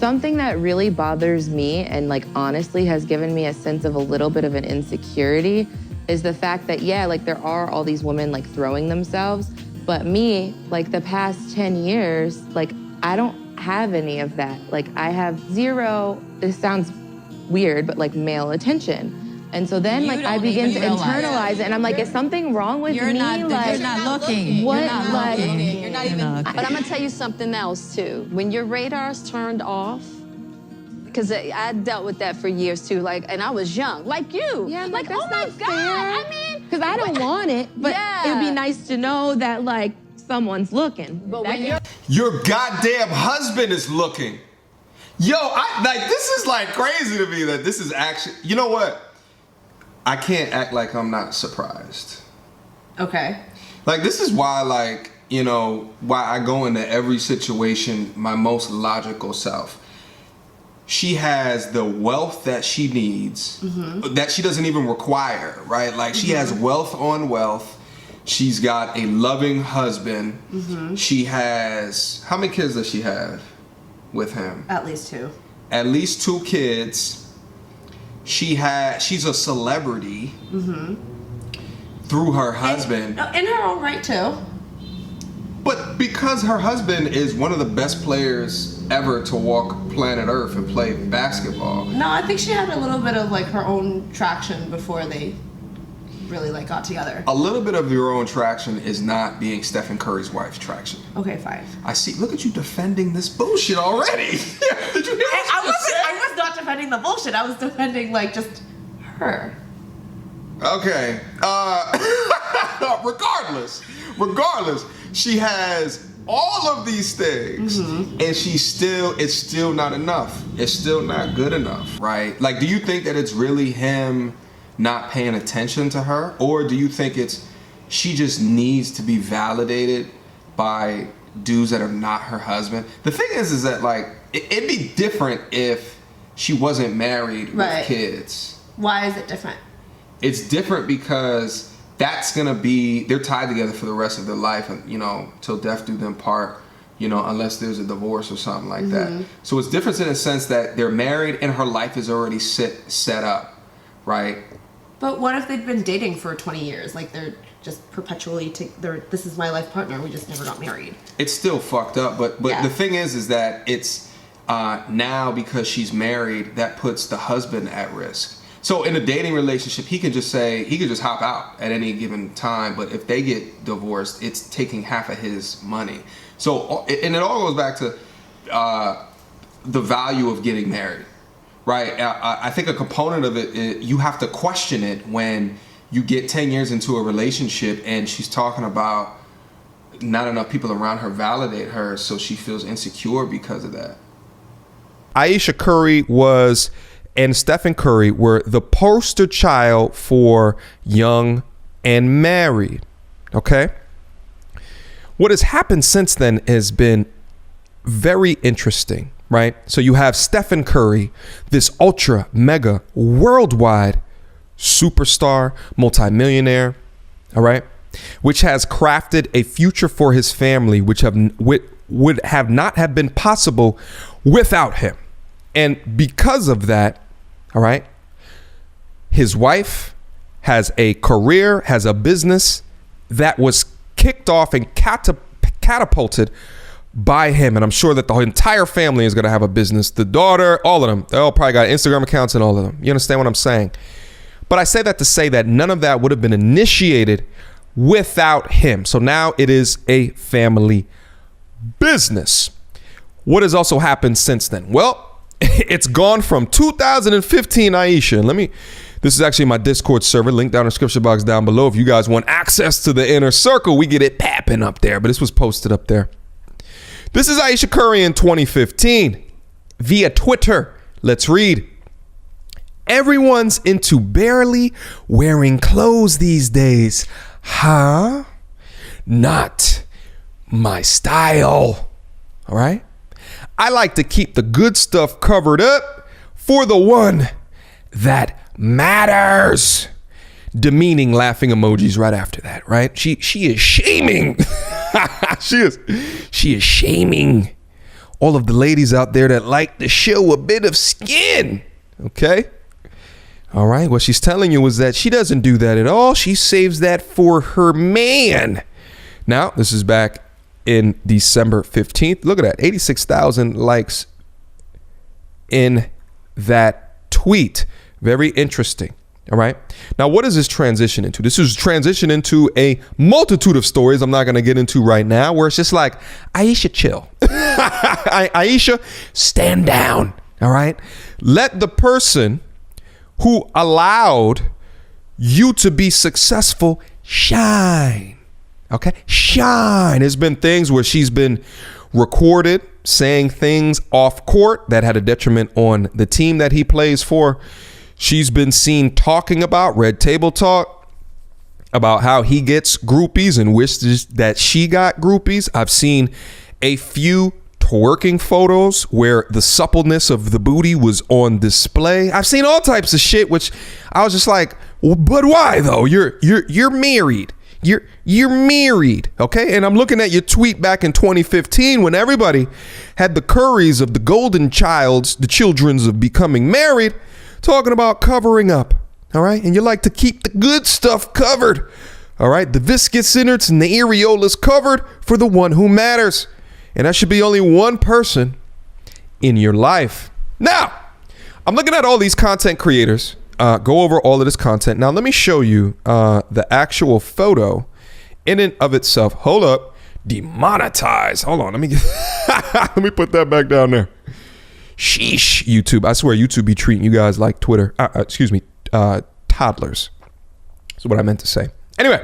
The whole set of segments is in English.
Something that really bothers me and like honestly has given me a sense of a little bit of an insecurity is the fact that, yeah, like there are all these women like throwing themselves, but me, like the past 10 years, like I don't have any of that. Like I have zero, this sounds weird, but like male attention. And so then like I begin to internalize it and I'm like, is something wrong with me? You're not looking. What? You're not looking. You're not even. But I'm gonna tell you something else too. When your radar's turned off, because I dealt with that for years too. Like, and I was young, like you. Yeah, like that's oh my not God. fair. I mean, because I don't want it, but Yeah. it'd be nice to know that like someone's looking. But when you're Your goddamn husband is looking. Yo, this is like crazy to me that this is actually, you know what? I can't act like I'm not surprised. Okay. Like, this is why, like, you know, why I go into every situation my most logical self. She has the wealth that she needs, that she doesn't even require, right? Like, she has wealth on wealth. She's got a loving husband. She has, how many kids does she have with him? At least 2. At least 2 kids. She's a celebrity through her husband. In her own right too. But because her husband is one of the best players ever to walk planet Earth and play basketball. No, I think she had a little bit of like her own traction before they really like got together. A little bit of your own traction is not being Stephen Curry's wife's traction. Okay, fine. I see. Look at you defending this bullshit already. Did you hear I was not defending the bullshit. I was defending like just her. Okay. Regardless, she has all of these things, and it's still not enough. It's still not good enough, right? Like, do you think that it's really him not paying attention to her, or do you think it's she just needs to be validated by dudes that are not her husband? The thing is that like it'd be different if she wasn't married with kids. Why is it different? It's different because that's gonna be, they're tied together for the rest of their life, and you know, till death do them part, you know, unless there's a divorce or something like that. So it's different in the sense that they're married and her life is already set up, right? But what if they've been dating for 20 years? Like they're just perpetually, this is my life partner, we just never got married. It's still fucked up, but Yeah. the thing is that it's now because she's married, that puts the husband at risk. So in a dating relationship, he can just hop out at any given time, but if they get divorced, it's taking half of his money. So, and it all goes back to the value of getting married. Right, I think a component of it, you have to question it when you get 10 years into a relationship and she's talking about not enough people around her validate her, so she feels insecure because of that. Aisha Curry and Stephen Curry were the poster child for young and married, okay? What has happened since then has been very interesting. Right? So you have Stephen Curry, this ultra mega worldwide superstar, multimillionaire, all right, which has crafted a future for his family, which would have not have been possible without him. And because of that, all right, his wife has a career, has a business that was kicked off and catapulted by him, and I'm sure that the entire family is going to have a business. The daughter, all of them, they all probably got Instagram accounts and all of them. You understand what I'm saying? But I say that to say that none of that would have been initiated without him. So now it is a family business. What has also happened since then? Well, it's gone from 2015, Aisha. This is actually my Discord server, link down in the description box down below. If you guys want access to the inner circle, we get it papping up there, but this was posted up there. This is Aisha Curry in 2015 via Twitter. Let's read. Everyone's into barely wearing clothes these days. Huh? Not my style. All right? I like to keep the good stuff covered up for the one that matters. Demeaning laughing emojis right after that, right? She is shaming. She is shaming all of the ladies out there that like to show a bit of skin. Okay. All right. What she's telling you is that she doesn't do that at all. She saves that for her man. Now, this is back in December 15th. Look at that. 86,000 likes in that tweet. Very interesting. All right. Now, what does this transition into? This is transition into a multitude of stories I'm not going to get into right now, where it's just like, Aisha, chill. Aisha, stand down. All right. Let the person who allowed you to be successful shine. Okay. Shine. There's been things where she's been recorded saying things off court that had a detriment on the team that he plays for. She's been seen talking about Red Table Talk, about how he gets groupies and wishes that she got groupies. I've seen a few twerking photos where the suppleness of the booty was on display. I've seen all types of shit, which I was just like, well, but why though? You're married. You're married, okay? And I'm looking at your tweet back in 2015 when everybody had the Currys of the golden childs, the children's of becoming married, talking about covering up, all right? And you like to keep the good stuff covered, all right? The viscous innards and the areolas covered for the one who matters. And that should be only one person in your life. Now, I'm looking at all these content creators, go over all of this content. Now, let me show you the actual photo in and of itself. Hold up. Demonetize. Hold on. Let me put that back down there. Sheesh, YouTube. I swear YouTube be treating you guys like Twitter. Toddlers. That's what I meant to say. Anyway,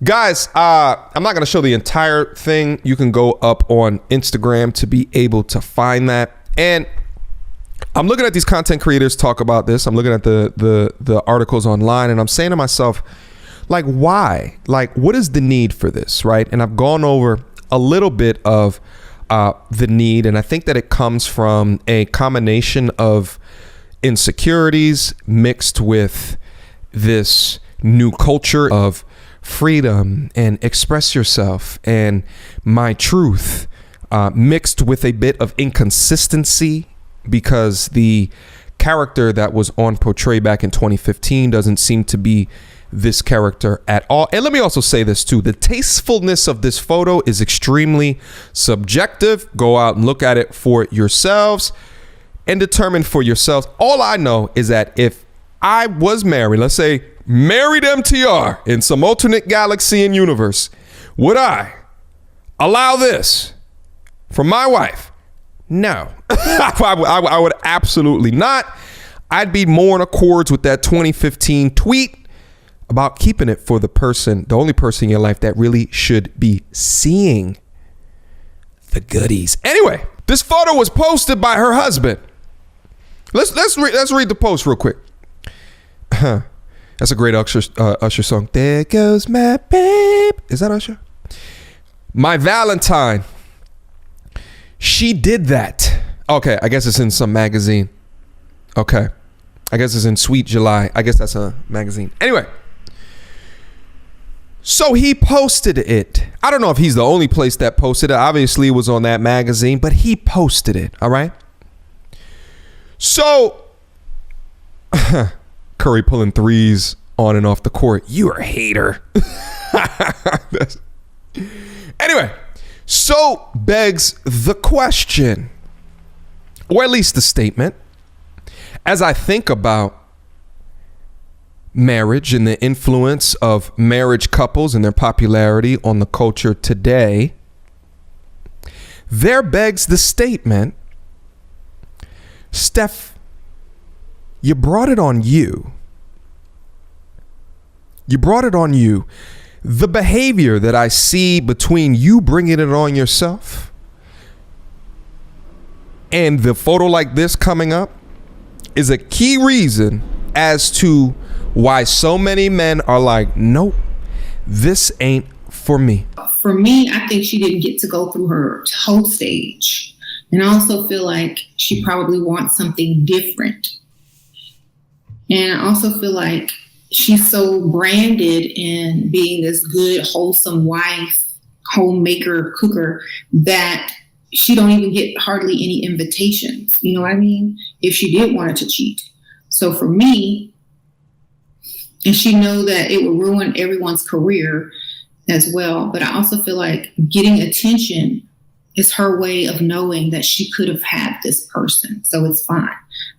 guys, I'm not going to show the entire thing. You can go up on Instagram to be able to find that. And I'm looking at these content creators talk about this. I'm looking at the articles online, and I'm saying to myself, like, why? Like, what is the need for this, right? And I've gone over a little bit of the need, and I think that it comes from a combination of insecurities mixed with this new culture of freedom and express yourself and my truth, mixed with a bit of inconsistency, because the character that was on portray back in 2015 doesn't seem to be this character at all. And let me also say this too. The tastefulness of this photo is extremely subjective. Go out and look at it for yourselves and determine for yourselves. All I know is that if I was married, let's say married MTR in some alternate galaxy and universe, would I allow this from my wife? No. I would absolutely not. I'd be more in accords with that 2015 tweet about keeping it for the person, the only person in your life that really should be seeing the goodies. Anyway, this photo was posted by her husband. Let's read the post real quick. That's a great Usher song. There goes my babe. Is that Usher? My Valentine. She did that. Okay, I guess it's in some magazine. Okay. I guess it's in Sweet July. I guess that's a magazine. Anyway. So he posted it. I don't know if he's the only place that posted it. Obviously, it was on that magazine, but he posted it. All right. So Curry pulling threes on and off the court. You're a hater. Anyway, so begs the question, or at least the statement, as I think about marriage and the influence of marriage couples and their popularity on the culture today, there begs the statement, Steph, you brought it on you. You brought it on you. The behavior that I see between you bringing it on yourself and the photo like this coming up is a key reason as to why so many men are like, nope, this ain't for me. For me, I think she didn't get to go through her whole stage. And I also feel like she probably wants something different. And I also feel like she's so branded in being this good, wholesome wife, homemaker, cooker, that she don't even get hardly any invitations. You know what I mean? If she did want her to cheat. So for me, and she know that it would ruin everyone's career as well. But I also feel like getting attention is her way of knowing that she could have had this person. So it's fine.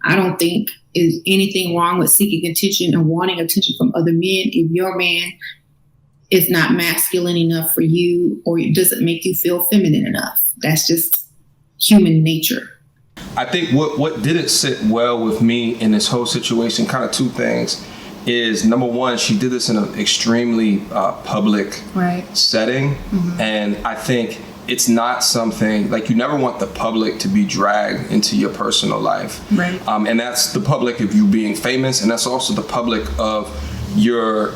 I don't think is anything wrong with seeking attention and wanting attention from other men if your man is not masculine enough for you or it doesn't make you feel feminine enough. That's just human nature. I think what didn't sit well with me in this whole situation, kind of two things, is number one, she did this in an extremely public setting. Mm-hmm. And I think it's not something, like, you never want the public to be dragged into your personal life. Right. And that's the public of you being famous, and that's also the public of your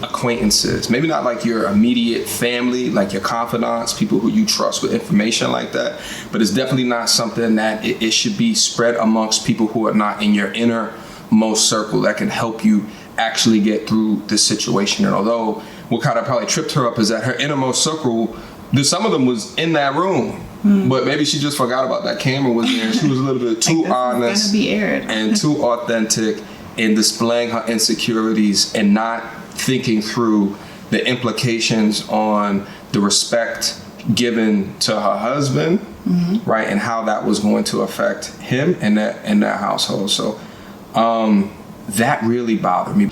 acquaintances. Maybe not like your immediate family, like your confidants, people who you trust with information like that, but it's definitely not something that it should be spread amongst people who are not in your innermost circle that can help you actually get through this situation. And although what kind of probably tripped her up is that her innermost circle, some of them was in that room, but maybe she just forgot about that camera was there. She was a little bit too honest and too authentic in displaying her insecurities and not thinking through the implications on the respect given to her husband, right, and how that was going to affect him and that household. So that really bothered me.